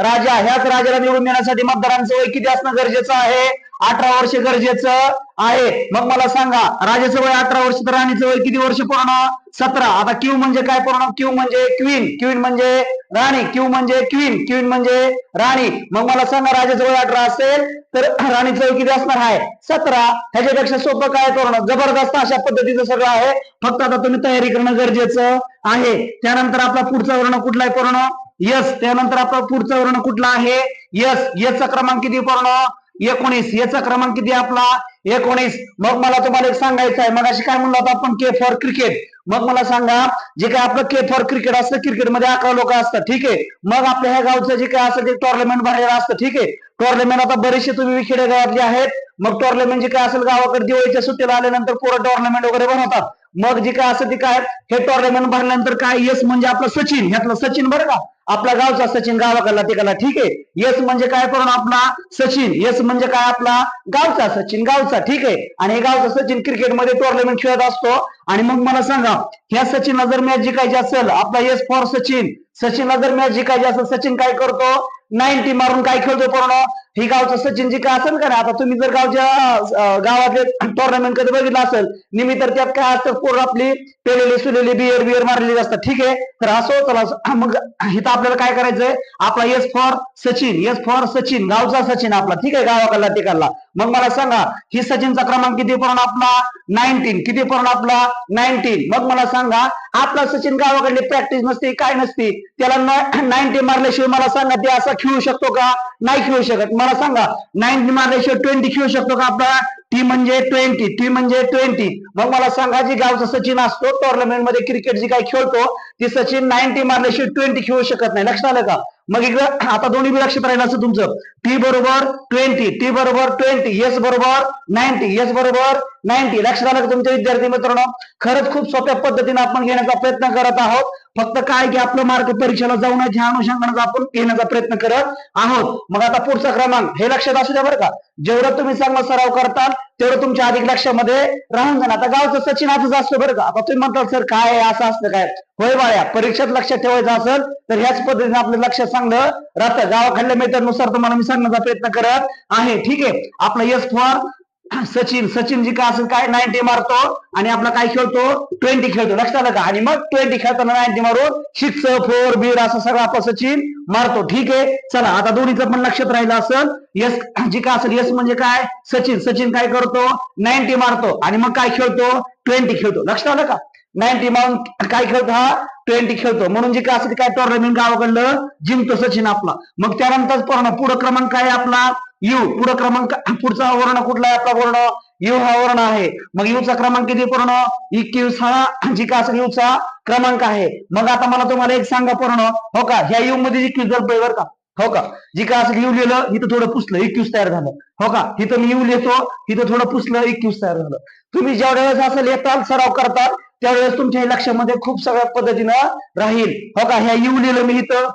राजा. ह्याच राजाला निवडून देण्यासाठी मतदारांचं वय किती असणं गरजेचं आहे? 18 वर्ष गरजेचं आहे. मग मला सांगा राजाचं वय 18 वर्ष तर राणीचं वय किती वर्ष पूर्ण? 17. आता क्यू म्हणजे काय पूर्ण? क्यू म्हणजे क्वीन. क्वीन म्हणजे राणी. क्यू म्हणजे क्वीन. क्वीन म्हणजे राणी. मग मला सांगा राजाचं वय 18 असेल तर राणीचं वय किती असणार आहे? 17. ह्याच्यापेक्षा सोपं काय पूर्ण? जबरदस्त अशा पद्धतीचं सगळं आहे. फक्त आता तुम्ही तयारी करणं गरजेचं आहे. त्यानंतर आपला पुढचा वर्ण कुठला आहे पूर्ण? यस. त्यानंतर आपला पुढचा वर्ण कुठला आहे? यस. यसचा क्रमांक किती पूर्ण? 19. याचा क्रमांक किती आपला? 19. मग मला तुम्हाला एक सांगायचं आहे, मग अशी काय म्हणलं होतं आपण? के फॉर क्रिकेट. मग मला सांगा जे काय आपलं के फॉर क्रिकेट असतं, क्रिकेटमध्ये 11 लोक असतात, ठीक आहे. मग आपल्या ह्या गावचं जे काय असतं ते टुर्नामेंट भरलेलं असतं, ठीक आहे. टुर्नामेंट आता बरेचसे तुम्ही खेडेगावातले आहेत, मग टुर्नामेंट जे काय असेल गावाकडे दिवाळीच्या सुट्टीला आल्यानंतर पुरं टुर्नामेंट वगैरे बनवतात. मग जे काय असं ते काय, हे टुर्नामेंट भरल्यानंतर काय, यस म्हणजे आपलं सचिन, ह्यातलं सचिन बरं का, आपला गावचा सचिन, गावाकडला तिकडला, ठीक आहे. यस म्हणजे काय करून आपला सचिन. यस म्हणजे काय आपला गावचा सचिन, गावचा, ठीक आहे. आणि हे गावचा सचिन क्रिकेटमध्ये टुर्नामेंट खेळत असतो. आणि मग मला सांगा ह्या सचिनला जर मॅच जिंकायची असेल, आपला यस फॉर सचिन, सचिनला जर मॅच जिंकायची असेल, सचिन काय करतो? 90 मारून काय खेळतो पूर्ण? ही गावचं सचिन जी काय असेल का नाही, आता तुम्ही जर गावातले टुर्नामेंट कधी बघितलं असेल निमित्त, तर त्यात काय असतं? पूर्ण आपली पेलेली सुलेली बियर बियर मारलेली असतात, ठीक आहे. तर असं चला मग इथं आपल्याला काय करायचंय? आपला yes for Sachin, yes for Sachin, गावचा सचिन आपला, ठीक आहे, गावाकडला तिकडला. मग मला सांगा ही सचिनचा क्रमांक किती पूर्ण आपला? 19. किती पूर्ण आपला? 19. मग मला सांगा आपला सचिन गावाकडली प्रॅक्टिस नसते, काय नसती, त्याला 90 मारल्याशिवाय मला सांगा ते असा खेळू शकतो का? नाही खेळू शकत. मला सांगा 90 मारल्याशिवाय 20 खेळू शकतो का आपला? टी म्हणजे 20, टी म्हणजे 20. मग मला सांगा जी गावचा सचिन असतो टुर्नामेंट मध्ये क्रिकेट जी काय खेळतो, ती सचिन 90 मारल्याशिवाय 20 खेळू शकत नाही. लक्षात आलं का? मग इकडं आता दोन्ही बी लक्षात राहिलं असं तुमचं. टी बरोबर 20, टी बरोबर 20, यस बरोबर 90, यस बरोबर 90. लक्षात आलं का तुमच्या विद्यार्थी मित्रांनो? खरंच खूप सोप्या पद्धतीने आपण घेण्याचा प्रयत्न करत आहोत. फक्त काय की आपलं मार्क परीक्षेला जाऊ नये ह्या अनुषंगाने आपण घेण्याचा प्रयत्न करत आहोत. मग आता पुढचा क्रमांक हे लक्षात असू द्या बरं का. जेवढं तुम्ही चांगला सराव करताल तेवढं तुमच्या अधिक लक्षामध्ये राहून जाणार. आता गावचं सचिन असंच असतं बरं का. आता तुम्ही म्हणताल सर काय असं असतं काय? होय बाळ्या, परीक्षेत लक्षात ठेवायचं असेल तर ह्याच पद्धतीने आपलं लक्ष चांगलं राहतं. गावाकडल्या मेथडनुसार तुम्हाला मी सांगण्याचा प्रयत्न करत आहे, ठीक आहे. आपला यस फॉर सचिन, सचिन जी काय असेल काय 90 मारतो आणि आपला काय खेळतो? 20 खेळतो. लक्षात आलं का? आणि मग 20 खेळताना 90 मारून 6, 4, बीर असं सगळं आपला सचिन मारतो, ठीक आहे. चला आता दोन्हीचं पण लक्षात राहिलं असेल. यस जी काय असेल, यस म्हणजे काय? सचिन, सचिन काय करतो? 90 मारतो आणि मग काय खेळतो? 20 खेळतो. लक्षात आलं का? 90 मारून काय खेळतो? हा 20 खेळतो. म्हणून जे काय असेल काय टुर्नामेंट गावाकडलं जिंकतो सचिन आपला. मग त्यानंतर पुढं क्रमांक काय आपला? यू. पुढं क्रमांक पुढचा वर्ण कुठला आहे आपला? वर्ण यू हा वर्ण आहे. मग यूचा क्रमांक किती पूर्ण? 21 हा जी काय असेल यूचा क्रमांक आहे. मग आता मला तुम्हाला एक सांगा पूर्ण, हो का, ह्या यू मध्ये 21 जर बरं का, हो का, जी काय असेल यू लिहिलं इथं थोडं पुसलं 21 तयार झालं, हो का. इथं मी यू लिहितो, इथं थोडं पुसलं 21 तयार झालं. तुम्ही ज्या वेळेस असं येताल सराव करताल त्यावेळेस तुमच्या लक्षामध्ये खूप सगळ्या पद्धतीनं राहील, हो का. ह्या यू लिहिलं मी इथं,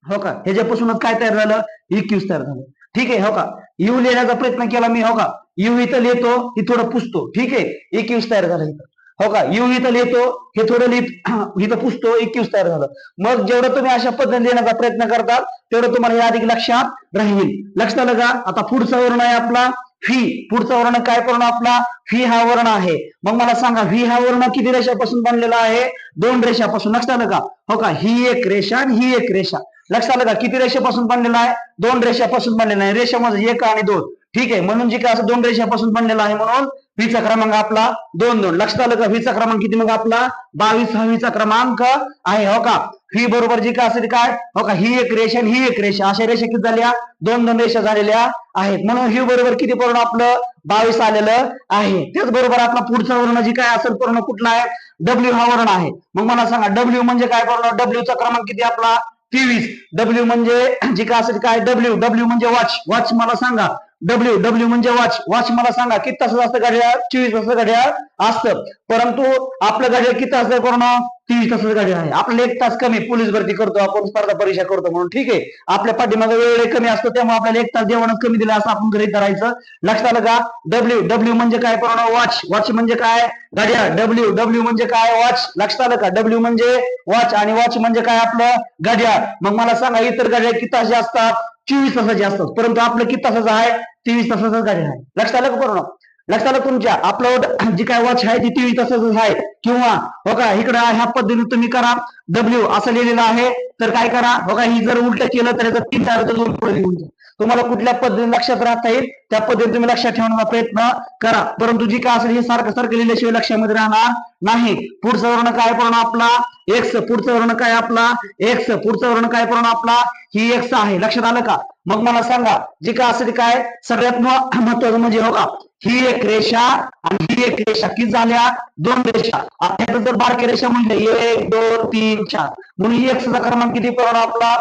हो का, ह्याच्यापासूनच काय तयार झालं? 21 तयार झालं, ठीक आहे, हो का. यू लिहिण्याचा प्रयत्न केला मी, हो का. यू इथं लिहितो, ही थोडं पुसतो, ठीक आहे, 21 तयार झालं इथं, हो का. यू इथं लिहितो, हे थोडं इथं पुसतो, 21 तयार झालं. मग जेवढं तुम्ही अशा पद्धतीने लिहिण्याचा प्रयत्न करतात तेवढं तुम्हाला हे अधिक लक्षात राहील. लक्षात आलं का? आता पुढचा वर्ण आहे आपला फी. पुढचा वर्ण काय वर्ण आपला? फी हा वर्ण आहे. मग मला सांगा व्ही हा वर्ण किती रेषापासून बनलेला आहे? 2 रेषापासून. लक्षात आलं का? हो का. ही एक रेषा आणि ही एक रेषा. लक्षात आलं का? किती रेषेपासून बनलेला आहे? 2 रेषापासून बनलेला आहे. रेषा म्हणजे 1 आणि 2. ठीक आहे, म्हणून जे काय असं 2 रेषापासून बनलेला आहे, म्हणून व्हीचा क्रमांक आपला 2-2. लक्षात आलं का? व्हीचा क्रमांक किती मग आपला 22 हा व्हीचा क्रमांक आहे. हो का? व्ही बरोबर जी काय असेल काय? हो का? ही एक रेषा आणि ही एक रेषा, अशा रेषा किती झाल्या? 2-2 रेषा झालेल्या आहेत. म्हणून व्ही बरोबर किती पूर्ण आपलं 22 आलेलं आहे. तेच बरोबर आपला पुढचा वर्ण जी काय असेल पूर्ण कुठला आहे? डब्ल्यू हा वर्ण आहे. मग मला सांगा डब्ल्यू म्हणजे काय? पूर्ण डब्ल्यूचा क्रमांक किती आपला 23. डब्ल्यू म्हणजे जी काय असेल काय? डब्ल्यू डब्ल्यू म्हणजे वॉच. वॉच मला सांगा डब्ल्यू डब्ल्यू म्हणजे वॉच. वॉच मला सांगा किती तासाचं असतं घड्याळ? 24 तासाचं घड्याळ असतं. परंतु आपलं घड्याळ किती असतं पूर्ण? 23 तासाचं घड्याळ आहे. आपल्याला 1 तास कमी पोलीस भरती करतो आपण, स्पर्धा परीक्षा करतो म्हणून. ठीक आहे, आपल्या पाठीमागे वेळ कमी असतो, त्यामुळे आपल्याला 1 तास जेवणच कमी दिला असं आपण गृहीत धरायचं. लक्षात आलं का? डब्ल्यू डब्ल्यू म्हणजे काय पूर्ण? वॉच. वॉच म्हणजे काय? घड्याळ. डब्ल्यू डब्ल्यू म्हणजे काय? वॉच. लक्षात आलं का? डब्ल्यू म्हणजे वॉच आणि वॉच म्हणजे काय? आपलं घड्याळ. मग मला सांगा इतर घड्याळ किती तासाचे असतात? 24 तासाचे असतात. परंतु आपलं किती तासाचं आहे? 23 तासाचं घड्याळ आहे. लक्षात आलं का पूर्ण? लक्षात आलं तुमच्या? आपलं जी काय वॉच आहे ती 23 तासाचं आहे. किंवा हो का इकडे ह्या पद्धतीने तुम्ही करा, डब्ल्यू असं लिहिलेलं आहे, तर काय करा? हो का, ही जर उलट केलं तर 3-4 पुढे लिहून द्या. तुम्हाला कुठल्या पद्धतीने लक्षात राहता येईल त्या पद्धतीने तुम्ही लक्षात ठेवण्याचा प्रयत्न करा. परंतु जी काय असेल हे सारखं सारखं लिहिल्याशिवाय लक्षामध्ये राहणार नाही. पुढचा वर्ण काय पूर्ण आपला? एक्स. पुढचा वर्ण काय आपला? एक्स. पुढचा वर्ण काय पूर्ण आपला? ही एक्स आहे. लक्षात आलं का? मग मला सांगा जे काय असेल काय सगळ्यात महत्वाचं म्हणजे हो का, ही एक रेषा आणि ही एक रेषा किती झाल्या? 2 रेषा. आता जर बारकी रेषा म्हणजे 1 2 3 4 म्हणून ही एक्सचा क्रमांक किती पूर्ण आपला?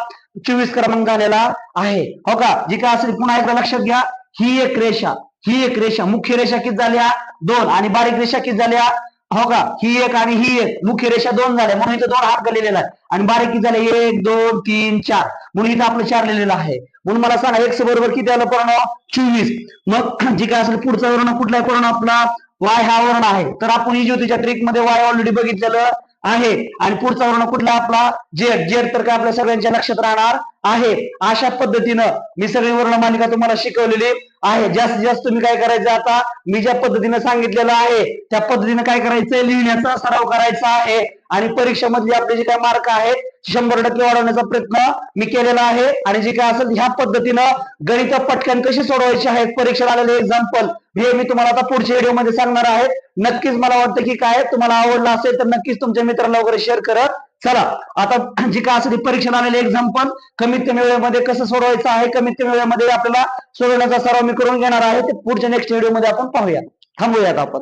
24 क्रमांक झालेला आहे. हो का? जी काय असेल पुन्हा एकदा लक्षात घ्या, ही एक रेषा, ही एक रेषा, मुख्य रेषा किती झाल्या? 2 आणि बारीक रेषा किती झाल्या? हो का, ही एक आणि ही एक, मुख्य रेषा 2 झाल्या म्हणून इथं 2 हात लिहिलेला आहे आणि बारीक किती झाले? 1 2 3 4 म्हणून इथं आपलं 4 लिहिलेलं आहे. म्हणून मला सांगा एक्स बरोबर किती आलं पूर्ण? 24. मग जी काय असेल पुढचा वर्ण कुठला आहे पूर्ण आपला? वाय हा वर्ण आहे. तर आपण ही ज्योतीच्या ट्रिक मध्ये वाय ऑलरेडी बघितलेलं आहे. आणि पुढचा वर्ण कुठला आपला? जेड. जेड तर काय आपल्या सगळ्यांच्या लक्षात राहणार आहे. अशा पद्धतीनं मी सगळी वर्ण मालिका तुम्हाला शिकवलेली आहे. जास्तीत जास्त तुम्ही काय करायचं, आता मी ज्या पद्धतीने सांगितलेलं आहे त्या पद्धतीने काय करायचंय? लिहिण्याचा सराव करायचा आहे. आणि परीक्षेमधले आपले जे काय मार्क आहेत 100% वाढवण्याचा प्रयत्न मी केलेला आहे. आणि जे काय असेल ह्या पद्धतीनं गणित पटकन कशी सोडवायचे आहेत, परीक्षेला आलेले एक्झाम्पल हे मी तुम्हाला आता पुढच्या व्हिडिओमध्ये सांगणार आहे. नक्कीच मला वाटतं की काय तुम्हाला आवडलं असेल तर नक्कीच तुमच्या मित्रांना वगैरे शेअर करत चला. आता जी काय असेल परीक्षेला आलेले एक्झाम्पल कमीत कमी वेळेमध्ये कसं सोडवायचं आहे, कमीत कमी वेळेमध्ये आपल्याला सोडवण्याचा सराव मी करून घेणार आहे. ते पुढच्या नेक्स्ट व्हिडिओमध्ये आपण पाहूया. थांबूयात आपण.